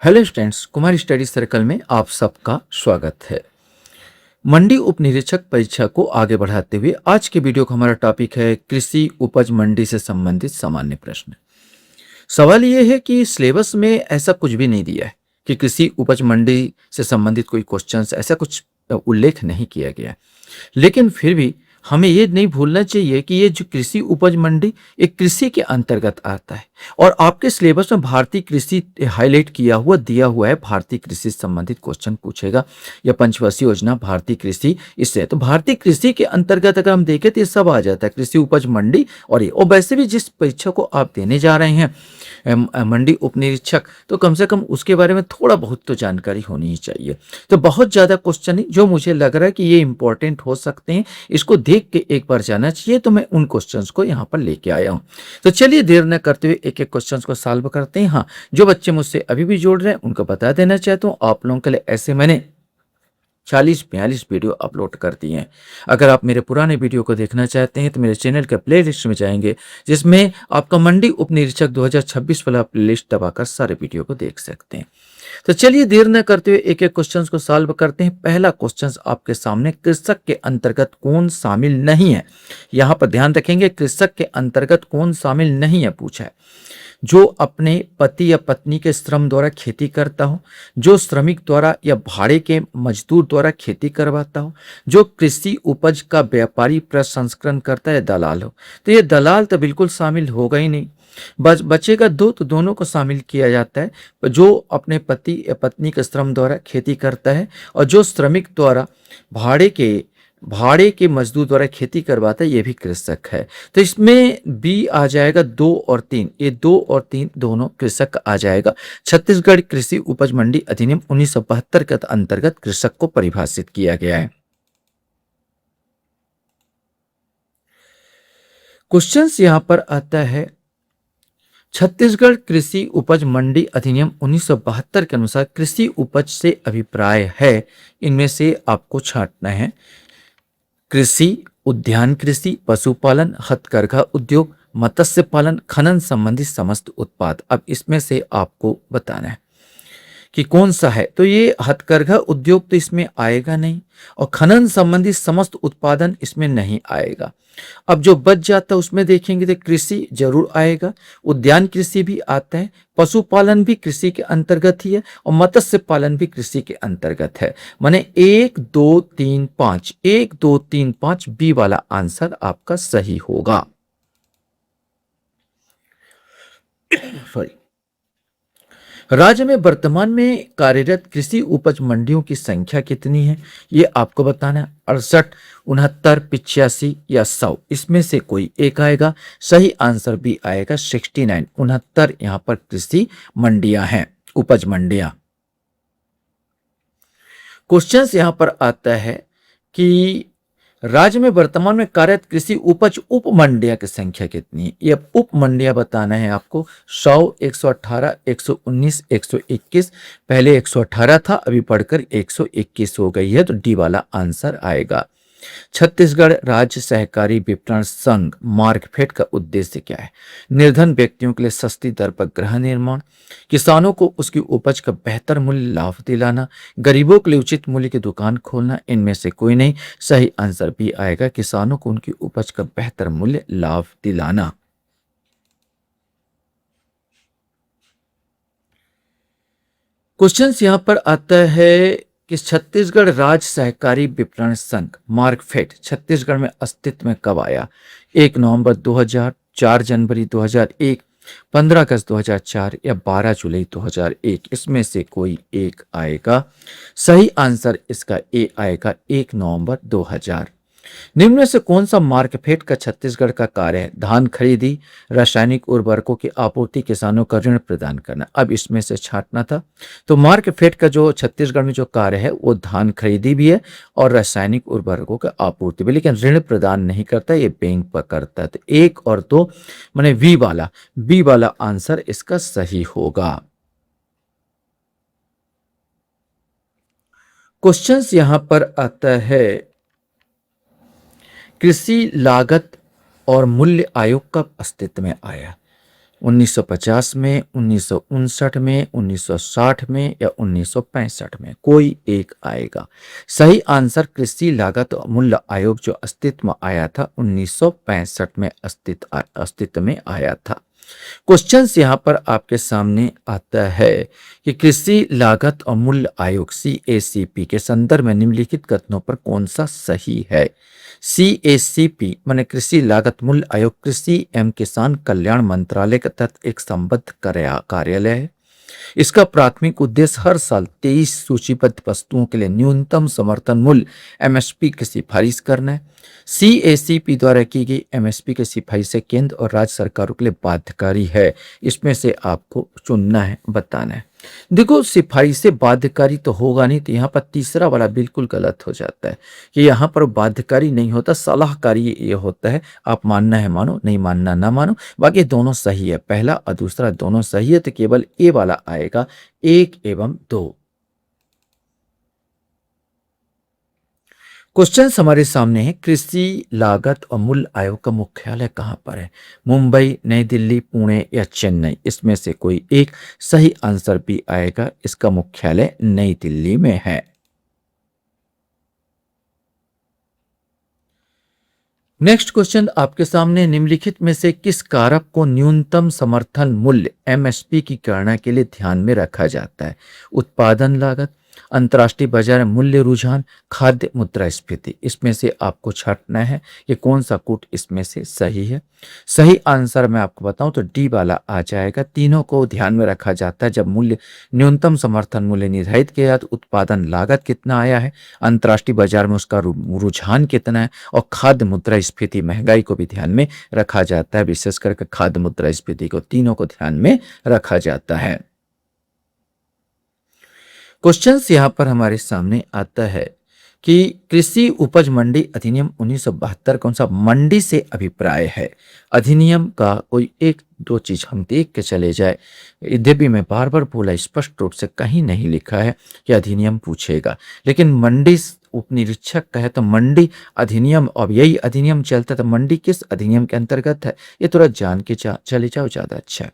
Hello students, Kumar study circle में आप सबका स्वागत है। मंडी उप निरीक्षक परीक्षा को आगे बढ़ाते हुए आज के वीडियो का हमारा टॉपिक है कृषि उपज मंडी से संबंधित सामान्य प्रश्न। सवाल यह है कि सिलेबस में ऐसा कुछ भी नहीं दिया है कि कृषि उपज मंडी से संबंधित कोई क्वेश्चंस ऐसा कुछ उल्लेख नहीं किया गया है। लेकिन फिर भी हमें ये नहीं भूलना चाहिए कि ये जो कृषि उपज मंडी एक कृषि के अंतर्गत आता है और आपके सिलेबस में भारतीय कृषि हाईलाइट किया हुआ दिया हुआ है। भारतीय कृषि से संबंधित क्वेश्चन पूछेगा या पंचवर्षीय योजना भारतीय कृषि, इससे तो भारतीय कृषि के अंतर्गत अगर हम देखें तो ये सब आ जाता है, कृषि उपज मंडी। और वैसे भी जिस परीक्षा को आप देने जा रहे हैं मंडी उप निरीक्षक, तो कम से कम उसके बारे में थोड़ा बहुत तो जानकारी होनी ही चाहिए। तो बहुत ज़्यादा क्वेश्चन है जो मुझे लग रहा है कि ये इंपॉर्टेंट हो सकते हैं, इसको देख के एक बार जाना चाहिए, तो मैं उन क्वेश्चंस को यहाँ पर लेके आया हूँ। तो चलिए देर न करते हुए एक एक क्वेश्चंस को सॉल्व करते हैं। हाँ, जो बच्चे मुझसे अभी भी जोड़ रहे हैं उनको बता देना चाहता हूँ, आप लोगों के लिए ऐसे मैंने 40-42 वीडियो अपलोड कर दिए हैं। अगर आप मेरे पुराने वीडियो को देखना चाहते हैं तो मेरे चैनल के प्लेलिस्ट में जाएंगे, जिसमें आपका मंडी उप निरीक्षक 2026 वाला प्लेलिस्ट दबाकर सारे वीडियो को देख सकते हैं। तो चलिए देर न करते हुए एक एक क्वेश्चन को सॉल्व करते हैं। पहला क्वेश्चन आपके सामने, कृषक के अंतर्गत कौन शामिल नहीं है। यहाँ पर ध्यान रखेंगे, कृषक के अंतर्गत कौन शामिल नहीं है पूछा है। जो अपने पति या पत्नी के श्रम द्वारा खेती करता हो, जो श्रमिक द्वारा या भाड़े के मजदूर द्वारा खेती करवाता हो, जो कृषि उपज का व्यापारी प्रसंस्करण करता है, दलाल हो। तो ये दलाल तो बिल्कुल शामिल होगा ही नहीं। बचेगा दो, तो दोनों को शामिल किया जाता है, जो अपने पति या पत्नी के श्रम द्वारा खेती करता है और जो श्रमिक द्वारा भाड़े के मजदूर द्वारा खेती करवाता है, ये भी कृषक है। तो इसमें बी आ जाएगा 2 और 3, ये 2 और 3 दोनों कृषक आ जाएगा। छत्तीसगढ़ कृषि उपज मंडी अधिनियम 1972 के अंतर्गत कृषक को परिभाषित किया गया है। क्वेश्चन यहां पर आता है, छत्तीसगढ़ कृषि उपज मंडी अधिनियम 1972 के अनुसार कृषि उपज से अभिप्राय है, इनमें से आपको छांटना है। कृषि, उद्यान कृषि, पशुपालन, हथकरघा उद्योग, मत्स्य पालन, खनन संबंधी समस्त उत्पाद। अब इसमें से आपको बताना है कि कौन सा है। तो ये हथकरघा उद्योग तो इसमें आएगा नहीं, और खनन संबंधी समस्त उत्पादन इसमें नहीं आएगा। अब जो बच जाता है उसमें देखेंगे तो कृषि जरूर आएगा, उद्यान कृषि भी आता है, पशुपालन भी कृषि के अंतर्गत ही है, और मत्स्य पालन भी कृषि के अंतर्गत है। माने 1 2 3 5, 1 2 3 5 बी वाला आंसर आपका सही होगा। सॉरी। राज्य में वर्तमान में कार्यरत कृषि उपज मंडियों की संख्या कितनी है, ये आपको बताना है। 68, 69, 85 या 100, इसमें से कोई एक आएगा। सही आंसर भी आएगा 69, 69 यहां पर कृषि मंडियां हैं, उपज मंडियां। क्वेश्चन यहां पर आता है कि राज्य में वर्तमान में कार्यरत कृषि उपज उप मंडियां की संख्या कितनी है, ये उप मंडियां बताना है आपको। 100, 118, 119, 121। पहले 118 था, अभी बढ़कर 121 हो गई है, तो डी वाला आंसर आएगा। छत्तीसगढ़ राज्य सहकारी विपणन संघ मार्कफेड का उद्देश्य क्या है। निर्धन व्यक्तियों के लिए सस्ती दर पर गृह निर्माण, किसानों को उसकी उपज का बेहतर मूल्य लाभ दिलाना, गरीबों के लिए उचित मूल्य की दुकान खोलना। इनमें से कोई नहीं, सही आंसर भी आएगा, किसानों को उनकी उपज का बेहतर मूल्य लाभ दिलाना। क्वेश्चन यहां पर आता है कि छत्तीसगढ़ राज्य सहकारी विपणन संघ मार्कफेड छत्तीसगढ़ में अस्तित्व में कब आया। 1 नवंबर 2000, 4 जनवरी 2001, 15 अगस्त 2004 या 12 जुलाई 2001, इसमें से कोई एक आएगा। सही आंसर इसका ए आएगा, 1 नवंबर 2000। निम्न में से कौन सा मार्कफेड का छत्तीसगढ़ का कार्य है। धान खरीदी, रासायनिक उर्वरकों की आपूर्ति, किसानों का ऋण प्रदान करना। अब इसमें से छांटना था। तो मार्कफेड का जो छत्तीसगढ़ में जो कार्य है वो धान खरीदी भी है और रासायनिक उर्वरकों की आपूर्ति भी, लेकिन ऋण प्रदान नहीं करता, ये बैंक पर करता है। तो 1 और 2 माने बी वाला आंसर इसका सही होगा। क्वेश्चन यहां पर आता है, कृषि लागत और मूल्य आयोग कब अस्तित्व में आया। 1950 में, 1959 में, 1960 में या 1965 में, कोई एक आएगा। सही आंसर कृषि लागत मूल्य आयोग जो अस्तित्व में आया था 1965 में अस्तित्व में आया था। क्वेश्चन यहाँ पर आपके सामने आता है कि कृषि लागत और मूल्य आयोग CACP के संदर्भ में निम्नलिखित कथनों पर कौन सा सही है। CACP माने कृषि लागत मूल्य आयोग कृषि एवं किसान कल्याण मंत्रालय के तहत एक संबद्ध कार्यालय है। इसका प्राथमिक उद्देश्य हर साल 23 सूचीबद्ध वस्तुओं के लिए न्यूनतम समर्थन मूल्य MSP की सिफारिश करना है। CACP द्वारा की गई MSP की सिफारिशें केंद्र और राज्य सरकारों के लिए बाध्यकारी है। इसमें से आपको चुनना है, बताना है। देखो, सिफारिशें बाध्यकारी तो होगा नहीं, तो यहाँ पर तीसरा वाला बिल्कुल गलत हो जाता है कि यहाँ पर बाध्यकारी नहीं होता, सलाहकारी ये होता है। आप मानना है मानो, नहीं मानना ना मानो, बाकी दोनों सही है। पहला और दूसरा दोनों सही है, तो केवल ए वाला आएगा 1 एवं 2। क्वेश्चन हमारे सामने है, कृषि लागत और मूल्य आयोग का मुख्यालय कहां पर है। मुंबई, नई दिल्ली, पुणे या चेन्नई, इसमें से कोई एक सही आंसर भी आएगा। इसका मुख्यालय नई दिल्ली में है। नेक्स्ट क्वेश्चन आपके सामने, निम्नलिखित में से किस कारक को न्यूनतम समर्थन मूल्य MSP की गणना के लिए ध्यान में रखा जाता है। उत्पादन लागत, अंतर्राष्ट्रीय बाजार मूल्य रुझान, खाद्य मुद्रास्फीति। इसमें से आपको छांटना है कि कौन सा कूट इसमें से सही है। सही आंसर मैं आपको बताऊं तो डी वाला आ जाएगा। तीनों को ध्यान में रखा जाता है जब मूल्य न्यूनतम समर्थन मूल्य निर्धारित किया जाता। उत्पादन लागत कितना आया है, अंतर्राष्ट्रीय बाजार में उसका रुझान कितना है, और खाद्य मुद्रास्फीति महंगाई को भी ध्यान में रखा जाता है। विशेष करके खाद्य मुद्रास्फीति को, तीनों को ध्यान में रखा जाता है। क्वेश्चन यहाँ पर हमारे सामने आता है कि कृषि उपज मंडी अधिनियम 1972 कौन सा मंडी से अभिप्राय है। अधिनियम का कोई एक दो चीज हम देख के चले जाए। यद्यपि मैं बार बार बोला, स्पष्ट रूप से कहीं नहीं लिखा है कि अधिनियम पूछेगा, लेकिन मंडी उपनिरीक्षक कहे तो मंडी अधिनियम, अब यही अधिनियम चलता है तो मंडी किस अधिनियम के अंतर्गत है, ये थोड़ा जान के चले जाओ, ज्यादा अच्छा है।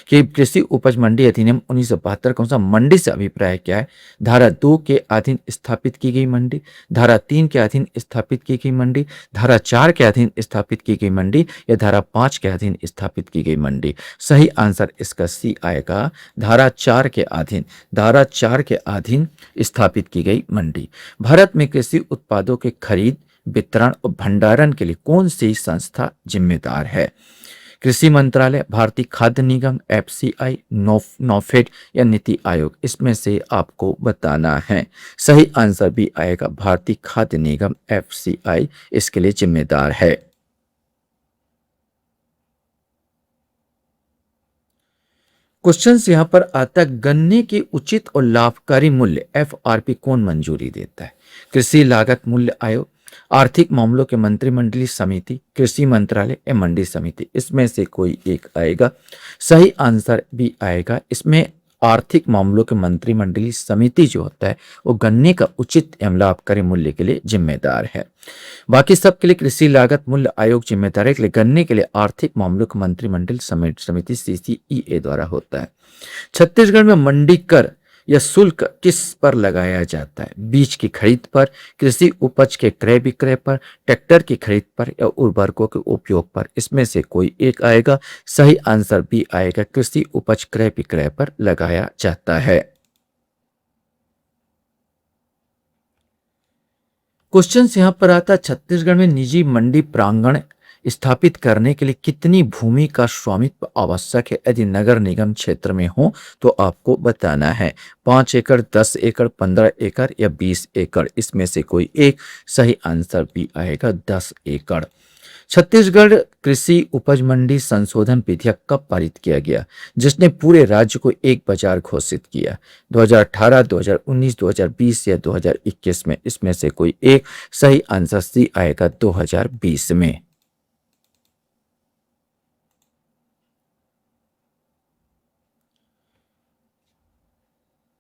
कि कृषि उपज मंडी अधिनियम 1972 कौन सा मंडी से अभिप्राय क्या है। धारा 2 के अधीन स्थापित की गई मंडी, धारा 3 के अधीन स्थापित की गई मंडी, धारा 4 के अधीन स्थापित की गई मंडी या धारा 5 के अधीन स्थापित की गई मंडी। सही आंसर इसका सी आएगा, धारा 4 के अधीन, धारा 4 के अधीन स्थापित की गई मंडी। भारत में कृषि उत्पादों के खरीद, वितरण और भंडारण के लिए कौन सी संस्था जिम्मेदार है। कृषि मंत्रालय, भारतीय खाद्य निगम, FCI, नॉफेड या नीति आयोग। इसमें से आपको बताना है। सही आंसर भी आएगा, भारतीय खाद्य निगम FCI इसके लिए जिम्मेदार है। क्वेश्चन यहां पर आता है, गन्ने के उचित और लाभकारी मूल्य FRP कौन मंजूरी देता है। कृषि लागत मूल्य आयोग, आर्थिक मामलों के मंत्रिमंडलीय समिति, कृषि मंत्रालय या मंडी समिति। इसमें से कोई एक आएगा। सही आंसर भी आएगा इसमें, आर्थिक मामलों के मंत्रिमंडलीय समिति जो होता है वो गन्ने का उचित एवं लाभकारी मूल्य के लिए जिम्मेदार है। बाकी सब के लिए कृषि लागत मूल्य आयोग जिम्मेदार है, गन्ने के लिए आर्थिक मामलों के मंत्रिमंडल समिति CCEA द्वारा होता है। छत्तीसगढ़ में मंडी कर या शुल्क किस पर लगाया जाता है। बीज की खरीद पर, कृषि उपज के क्रय विक्रय पर, ट्रैक्टर की खरीद पर या उर्वरकों के उपयोग पर। इसमें से कोई एक आएगा। सही आंसर भी आएगा, कृषि उपज क्रय विक्रय पर लगाया जाता है। क्वेश्चन यहां पर आता, छत्तीसगढ़ में निजी मंडी प्रांगण स्थापित करने के लिए कितनी भूमि का स्वामित्व आवश्यक है। यदि नगर निगम क्षेत्र में हो तो आपको बताना है। 5 एकड़, 10 एकड़, 15 एकड़ या 20 एकड़। इसमें से कोई एक सही आंसर भी आएगा, 10 एकड़। छत्तीसगढ़ कृषि उपज मंडी संशोधन विधेयक कब पारित किया गया, जिसने पूरे राज्य को एक बाजार घोषित किया। 2018, 2019, 2020 या 2021 में। इसमें से कोई एक सही आंसर सी आएगा, 2020 में।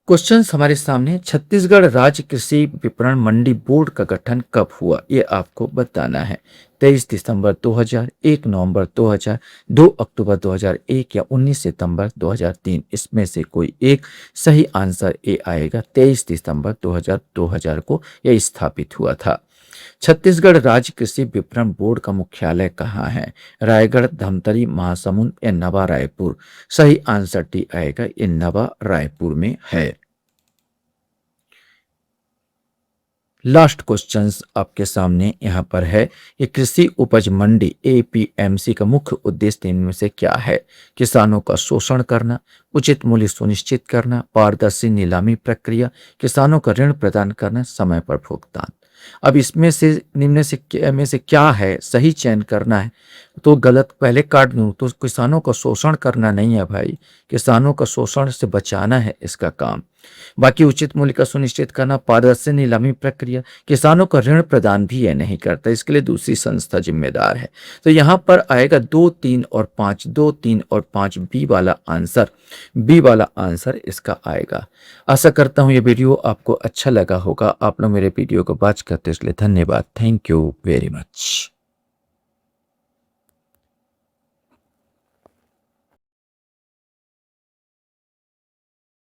क्वेश्चन हमारे सामने, छत्तीसगढ़ राज्य कृषि विपणन मंडी बोर्ड का गठन कब हुआ, ये आपको बताना है। 23 दिसंबर 2000, 1 नवंबर 2000, 2 अक्टूबर 2001 या 19 सितंबर 2003। इसमें से कोई एक सही आंसर ए आएगा। 23 दिसंबर 2000 को यह स्थापित हुआ था। छत्तीसगढ़ राज्य कृषि विपणन बोर्ड का मुख्यालय कहाँ है? रायगढ़, धमतरी, महासमुंद या नवा रायपुर। सही आंसर टी आएगा, ये नवा रायपुर में है। लास्ट क्वेश्चंस आपके सामने यहाँ पर है। ये कृषि उपज मंडी एपीएमसी का मुख्य उद्देश्य इनमें से क्या है? किसानों का शोषण करना, उचित मूल्य सुनिश्चित करना, पारदर्शी नीलामी प्रक्रिया, किसानों का ऋण प्रदान करना, समय पर भुगतान। अब इसमें से निम्न से क्या है, सही चयन करना है। तो गलत पहले काट दूं तो किसानों का शोषण करना नहीं है भाई, किसानों का शोषण से बचाना है इसका काम। बाकी उचित मूल्य का सुनिश्चित करना, पारदर्शी नीलामी प्रक्रिया, किसानों का ऋण प्रदान भी यह नहीं करता, इसके लिए दूसरी संस्था जिम्मेदार है। तो यहाँ पर आएगा 2, 3 और 5, 2, 3 और 5 बी वाला आंसर इसका आएगा। आशा करता हूँ ये वीडियो आपको अच्छा लगा होगा। आप लोग मेरे वीडियो को वॉच करते इसलिए धन्यवाद। Thank you very much.